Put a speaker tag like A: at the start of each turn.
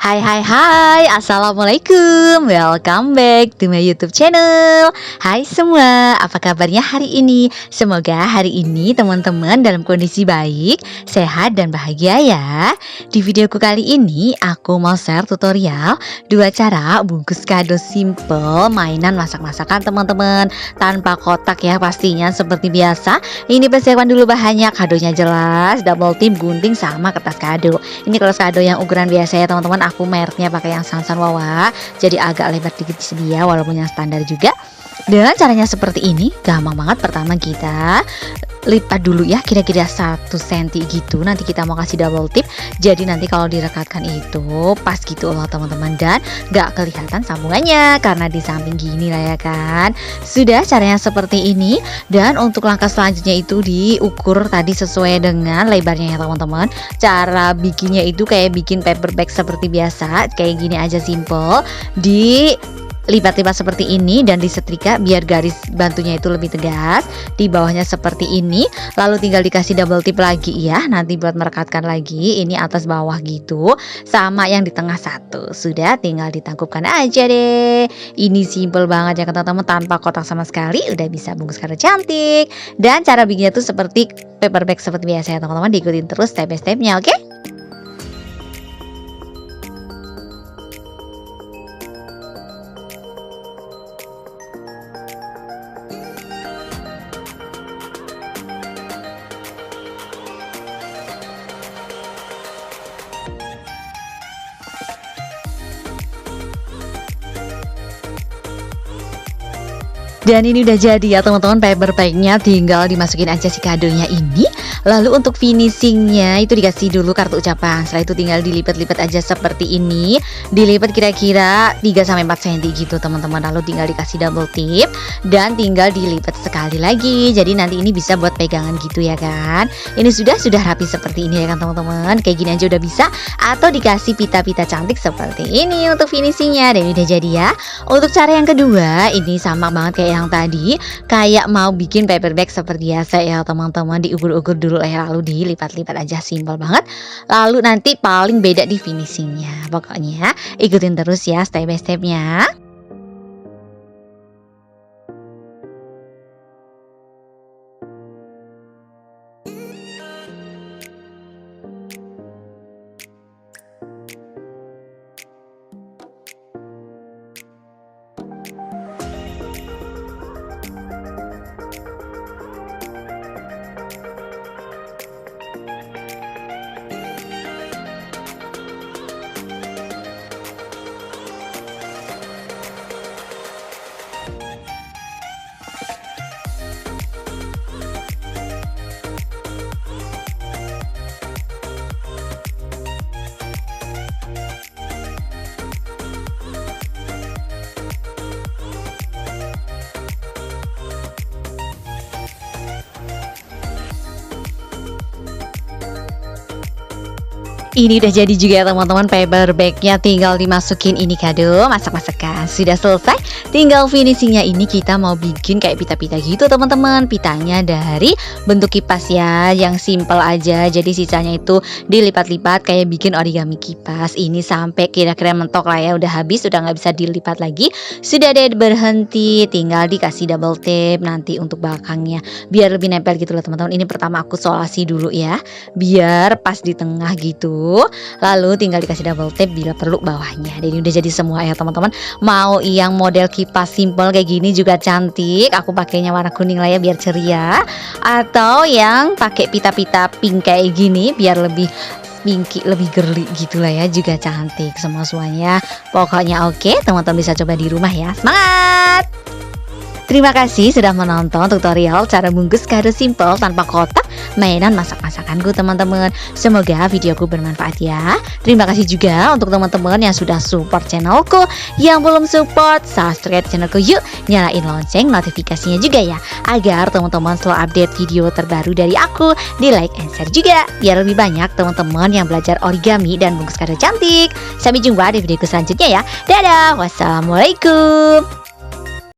A: Hai hai hai, Assalamualaikum. Welcome back to my YouTube channel. Hai semua, apa kabarnya hari ini? Semoga hari ini teman-teman dalam kondisi baik, sehat dan bahagia ya. Di videoku kali ini aku mau share tutorial 2 cara bungkus kado simple mainan masak-masakan teman-teman, tanpa kotak ya pastinya seperti biasa. Ini persiapan dulu bahannya, kadonya jelas, double tip, gunting sama kertas kado. Ini kalau kado yang ukuran biasa ya teman-teman, aku mereknya pakai yang Sansan Wawa, jadi agak lebar dikit sedia walaupun yang standar juga. Dan caranya seperti ini, gampang banget. Pertama kita lipat dulu ya, kira-kira 1 cm gitu. Nanti kita mau kasih double tip, jadi nanti kalau direkatkan itu pas gitu loh teman-teman, dan gak kelihatan sambungannya karena di samping gini lah ya kan. Sudah caranya seperti ini. Dan untuk langkah selanjutnya itu diukur tadi sesuai dengan lebarnya ya teman-teman. Cara bikinnya itu kayak bikin paper bag seperti biasa, kayak gini aja, simple. Di lipat-lipat seperti ini dan disetrika biar garis bantunya itu lebih tegas. Di bawahnya seperti ini, lalu tinggal dikasih double tip lagi ya, nanti buat merekatkan lagi. Ini atas bawah gitu, sama yang di tengah satu. Sudah, tinggal ditangkupkan aja deh. Ini simple banget ya teman-teman, tanpa kotak sama sekali udah bisa bungkus kado cantik. Dan cara bikinnya tuh seperti paper bag seperti biasa ya teman-teman, diikutin terus step by stepnya, oke? Dan ini udah jadi ya teman-teman, paper bagnya tinggal dimasukin aja si kadonya ini. Lalu untuk finishingnya itu dikasih dulu kartu ucapan. Setelah itu tinggal dilipat-lipat aja seperti ini. Dilipat kira-kira 3-4 cm gitu teman-teman. Lalu tinggal dikasih double tip dan tinggal dilipat sekali lagi. Jadi nanti ini bisa buat pegangan gitu ya kan. Ini sudah rapi seperti ini ya kan teman-teman. Kayak gini aja udah bisa. Atau dikasih pita-pita cantik seperti ini untuk finishingnya. Dan ini udah jadi ya. Untuk cara yang kedua, ini sama banget kayak yang tadi, kayak mau bikin paper bag seperti biasa ya teman-teman. Diukur-ukur dulu ya, lalu dilipat-lipat aja, simple banget. Lalu nanti paling beda di finishingnya. Pokoknya ikutin terus ya step by stepnya. Ini udah jadi juga ya teman-teman, paper bagnya tinggal dimasukin ini kado masak-masakan. Sudah selesai, tinggal finishingnya ini kita mau bikin kayak pita-pita gitu teman-teman. Pitanya dari bentuk kipas ya, yang simple aja. Jadi sisanya itu dilipat-lipat kayak bikin origami kipas. Ini sampai kira-kira mentok lah ya, udah habis, udah nggak bisa dilipat lagi. Sudah deh berhenti, tinggal dikasih double tape nanti untuk belakangnya biar lebih nempel gitu loh teman-teman. Ini pertama aku solasi dulu ya, biar pas di tengah gitu. Lalu tinggal dikasih double tape bila perlu bawahnya. Dan ini udah jadi semua ya teman-teman. Mau yang model kipas simple kayak gini juga cantik, aku pakainya warna kuning lah ya biar ceria. Atau yang pakai pita-pita pink kayak gini biar lebih pinky, lebih girly gitu lah ya, juga cantik semuanya. Pokoknya oke, teman-teman bisa coba di rumah ya. Semangat! Terima kasih sudah menonton tutorial cara bungkus kado simple tanpa kotak mainan masak-masakanku teman-teman. Semoga videoku bermanfaat ya. Terima kasih juga untuk teman-teman yang sudah support channelku. Yang belum support, subscribe channelku yuk. Nyalain lonceng notifikasinya juga ya, agar teman-teman selalu update video terbaru dari aku. Di like and share juga, biar lebih banyak teman-teman yang belajar origami dan bungkus kado cantik. Sampai jumpa di videoku selanjutnya ya. Dadah, wassalamualaikum.